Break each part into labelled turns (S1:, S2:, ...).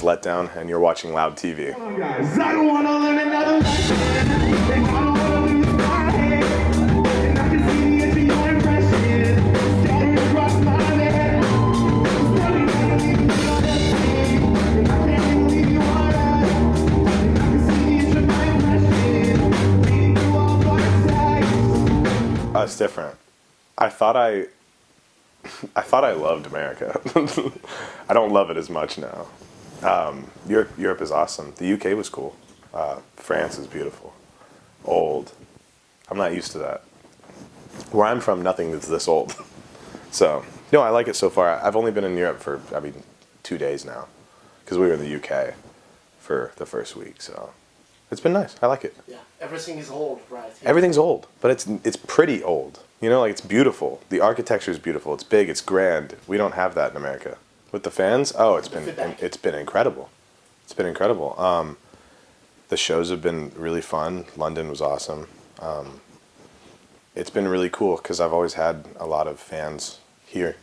S1: is Letdown, and you're watching Loud TV.
S2: Come on, guys. I don't want to learn another lesson. And I don't want to lose my head. And I can see the edge of your impression scattered across my head. It's probably never leaving me on that scene. And I can't believe you are right. And I can see the edge of my impression reading through all my sides.
S1: It's different. I thought I loved America. I don't love it as much now. Europe is awesome. The UK was cool. France is beautiful. Old. I'm not used to that. Where I'm from, nothing is this old. So, I like it so far. I've only been in Europe for, 2 days now. Because we were in the UK for the first week, so it's been nice. I like it.
S3: Yeah, everything is old, right?
S1: Everything's old, but it's pretty old. It's beautiful. The architecture is beautiful. It's big. It's grand. We don't have that in America. With the fans, it's been incredible. It's been incredible. The shows have been really fun. London was awesome. It's been really cool because I've always had a lot of fans here,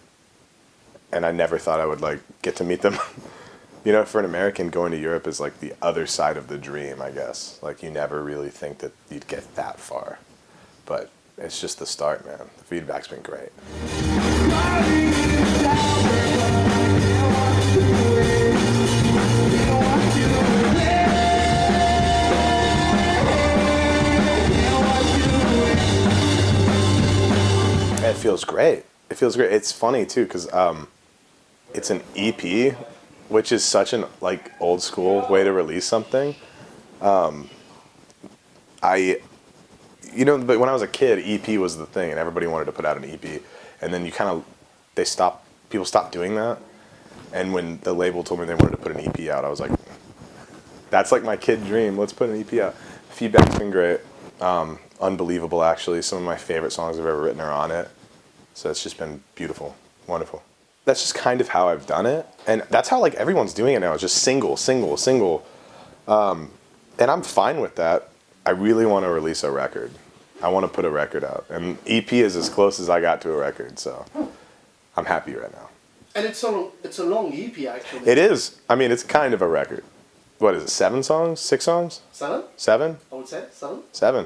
S1: and I never thought I would get to meet them. For an American, going to Europe is like the other side of the dream, I guess. You never really think that you'd get that far, but it's just the start, man. The feedback's been great. It feels great. It feels great. It's funny too, because it's an EP, which is such an old school way to release something. But when I was a kid, EP was the thing, and everybody wanted to put out an EP. And then people stopped doing that. And when the label told me they wanted to put an EP out, I was like, that's my kid dream. Let's put an EP out. Feedback's been great. Unbelievable, actually. Some of my favorite songs I've ever written are on it. So it's just been beautiful, wonderful. That's just kind of how I've done it. And that's how everyone's doing it now. It's just single. And I'm fine with that. I really want to release a record. I want to put a record out. And EP is as close as I got to a record, so I'm happy right now.
S3: And it's a long EP, actually.
S1: It is. It's kind of a record. What is it, 7 songs? 6 songs?
S3: 7?
S1: 7?
S3: I would say 7.
S1: 7.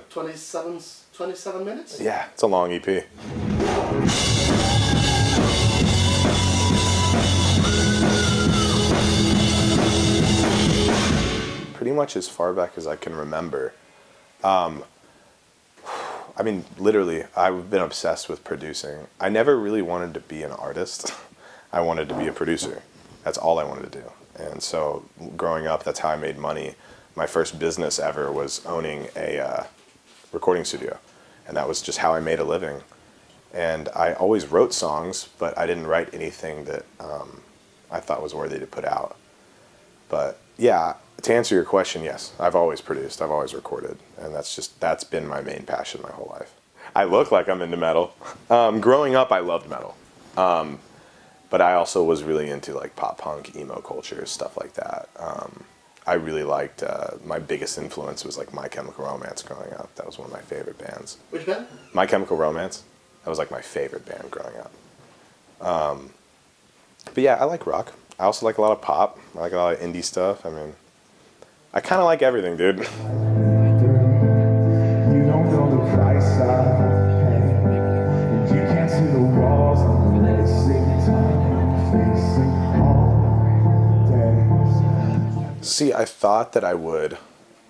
S3: 27 minutes?
S1: Yeah, it's a long EP. Pretty much as far back as I can remember. Literally, I've been obsessed with producing. I never really wanted to be an artist. I wanted to be a producer. That's all I wanted to do. And so growing up, that's how I made money. My first business ever was owning a recording studio. And that was just how I made a living. And I always wrote songs, but I didn't write anything that I thought was worthy to put out. But yeah, to answer your question, yes, I've always produced, I've always recorded, and that's been my main passion my whole life. I look like I'm into metal. Growing up, I loved metal. But I also was really into pop punk, emo culture, stuff like that. I really liked, my biggest influence was My Chemical Romance growing up. That was one of my favorite bands.
S3: Which band? My
S1: Chemical Romance. That was my favorite band growing up. But yeah, I like rock. I also like a lot of pop. I like a lot of indie stuff. I kind of like everything, dude.
S2: You don't know the price I pay. And you can't see the walls I'm facing all day.
S1: See, I thought that I would,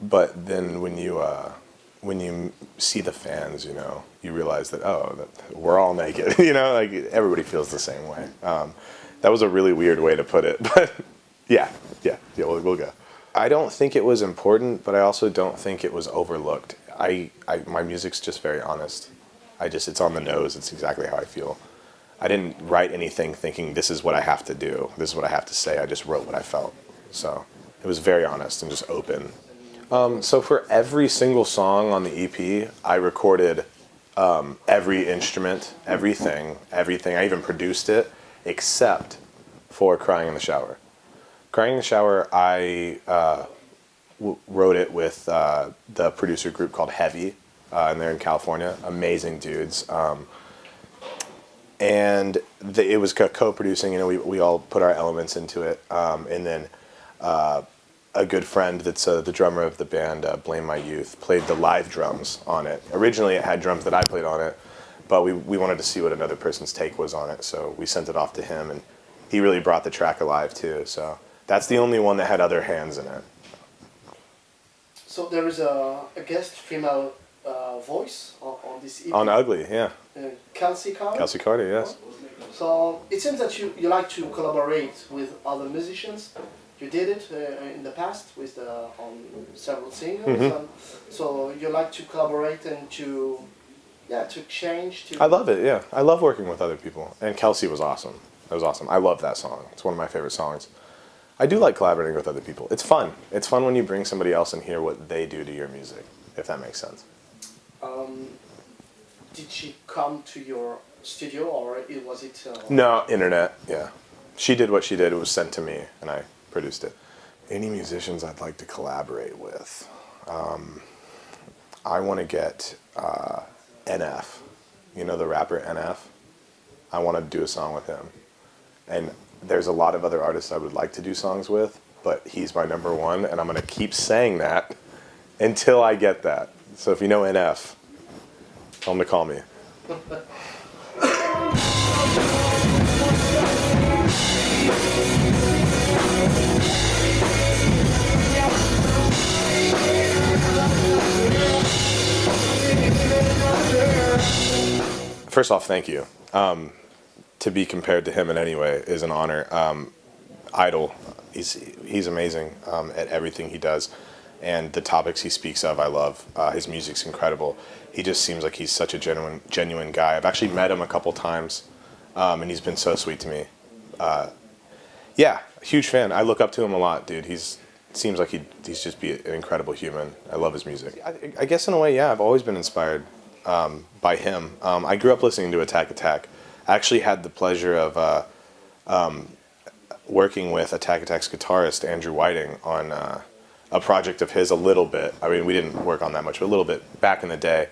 S1: but then when you see the fans, you realize that that we're all naked. Everybody feels the same way. That was a really weird way to put it, but yeah, we'll go. I don't think it was important, but I also don't think it was overlooked. My music's just very honest. It's on the nose. It's exactly how I feel. I didn't write anything thinking this is what I have to do. This is what I have to say. I just wrote what I felt. So it was very honest and just open. So for every single song on the EP, I recorded every instrument, everything. I even produced it, except for Crying in the Shower. Crying in the Shower, I wrote it with the producer group called Heavy, and they're in California. Amazing dudes. And it was co-producing. We all put our elements into it. And then a good friend that's the drummer of the band Blame My Youth played the live drums on it. Originally it had drums that I played on it, but we wanted to see what another person's take was on it, so we sent it off to him, and he really brought the track alive too. So that's the only one that had other hands in it.
S3: So there is a guest female voice on this EP.
S1: On Ugly, yeah.
S3: Kelsey Carter?
S1: Kelsey Carter, yes.
S3: So it seems that you like to collaborate with other musicians. You did it in the past with on several singles. And so you like to collaborate and to change.
S1: I love it, yeah. I love working with other people. And Kelsey was awesome. That was awesome. I love that song. It's one of my favorite songs. I do like collaborating with other people. It's fun. It's fun when you bring somebody else and hear what they do to your music, if that makes sense.
S3: Did she come to your studio or was it?
S1: No, internet, yeah. She did what she did. It was sent to me, and I produced it. Any musicians I'd like to collaborate with? I want to get NF. You know the rapper NF? I want to do a song with him. And there's a lot of other artists I would like to do songs with, but he's my number one, and I'm going to keep saying that until I get that. So if you know NF, tell him to call me. First off, thank you. To be compared to him in any way is an honor. Idol, he's amazing at everything he does, and the topics he speaks of I love. His music's incredible. He just seems like he's such a genuine guy. I've actually met him a couple times, and he's been so sweet to me. Yeah, huge fan. I look up to him a lot, dude. Seems like he's just be an incredible human. I love his music. I guess in a way, yeah, I've always been inspired by him. I grew up listening to Attack Attack. I actually had the pleasure of working with Attack Attack's guitarist, Andrew Whiting, on a project of his a little bit. I mean, we didn't work on that much, but a little bit back in the day.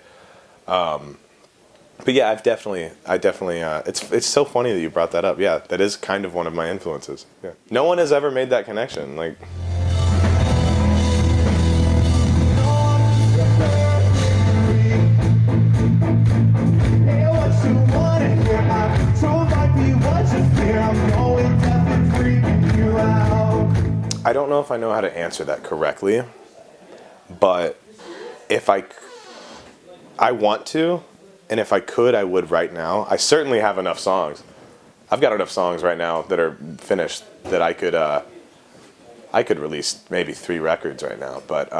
S1: But yeah, I definitely, it's so funny that you brought that up. Yeah, that is kind of one of my influences. Yeah. No one has ever made that connection. Like, I don't know if I know how to answer that correctly, but if I want to, and if I could, I would right now. I certainly have enough songs. I've got enough songs right now that are finished that I could release maybe 3 records right now. But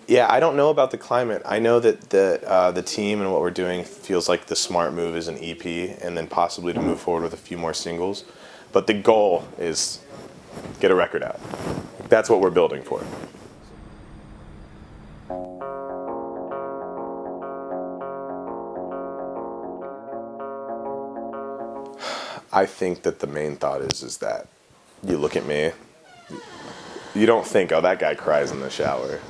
S1: yeah, I don't know about the climate. I know that the team and what we're doing feels like the smart move is an EP, and then possibly to move forward with a few more singles. But the goal is get a record out. That's what we're building for. I think that the main thought is that you look at me, you don't think, oh, that guy cries in the shower.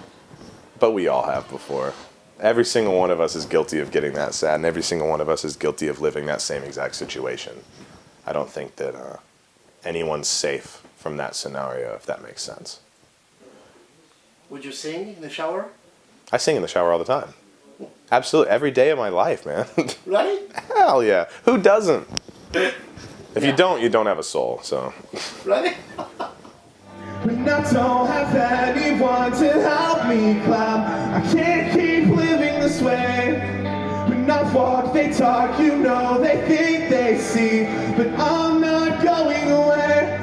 S1: But we all have before. Every single one of us is guilty of getting that sad, and every single one of us is guilty of living that same exact situation. I don't think that anyone's safe from that scenario, if that makes sense.
S3: Would you sing in the shower?
S1: I sing in the shower all the time. Absolutely. Every day of my life, man.
S3: Really?
S1: Hell yeah. Who doesn't? If you don't have a soul, so.
S3: Really?
S2: When I don't have anyone to help me climb, I can't keep living this way. When I walk, they talk, you know, they think they see, but I'm not going away.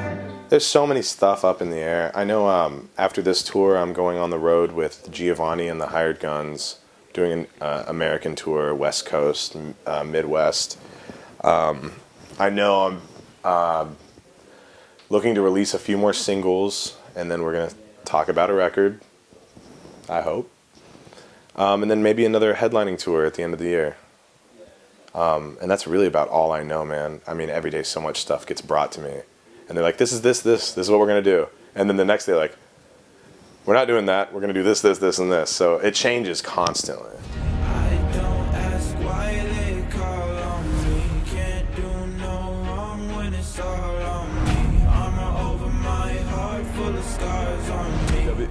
S1: There's so many stuff up in the air. I know after this tour, I'm going on the road with Giovanni and the Hired Guns, doing an American tour, West Coast, Midwest. I know I'm looking to release a few more singles, and then we're going to talk about a record, I hope. And then maybe another headlining tour at the end of the year. And that's really about all I know, man. I mean, every day so much stuff gets brought to me. And they're like, this is what we're going to do. And then the next day, like, we're not doing that. We're going to do this, and this. So it changes constantly.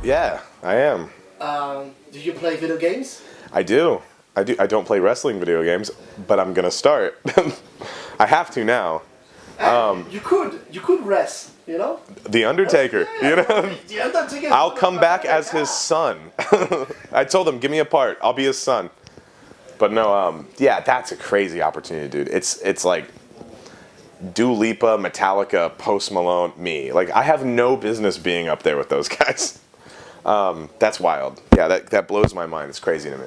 S1: Yeah, I am.
S3: Do you play video games?
S1: I do. I don't play wrestling video games, but I'm gonna start. I have to now.
S3: You could rest, you know?
S1: The Undertaker, you know?
S3: The Undertaker.
S1: I'll come back as his son. I told him, give me a part. I'll be his son. But no, yeah, that's a crazy opportunity, dude. It's like Dua Lipa, Metallica, Post Malone, me. Like, I have no business being up there with those guys. That's wild. Yeah, that blows my mind. It's crazy to me.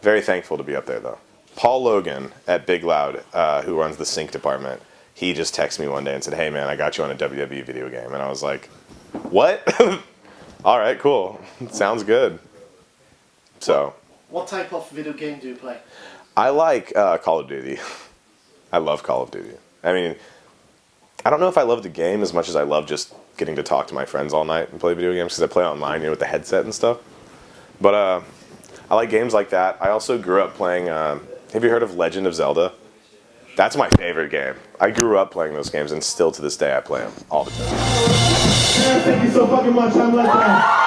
S1: Very thankful to be up there, though. Paul Logan at Big Loud, who runs the sync department, he just texted me one day and said, hey, man, I got you on a WWE video game. And I was like, what? All right, cool. Sounds good. So.
S3: What type of video game do you play?
S1: I like Call of Duty. I love Call of Duty. I mean, I don't know if I love the game as much as I love just getting to talk to my friends all night and play video games, because I play online, you know, with the headset and stuff. But I like games like that. I also grew up playing, have you heard of Legend of Zelda? That's my favorite game. I grew up playing those games, and still to this day I play them all the time.
S2: Thank you so fucking much. I'm Letdown.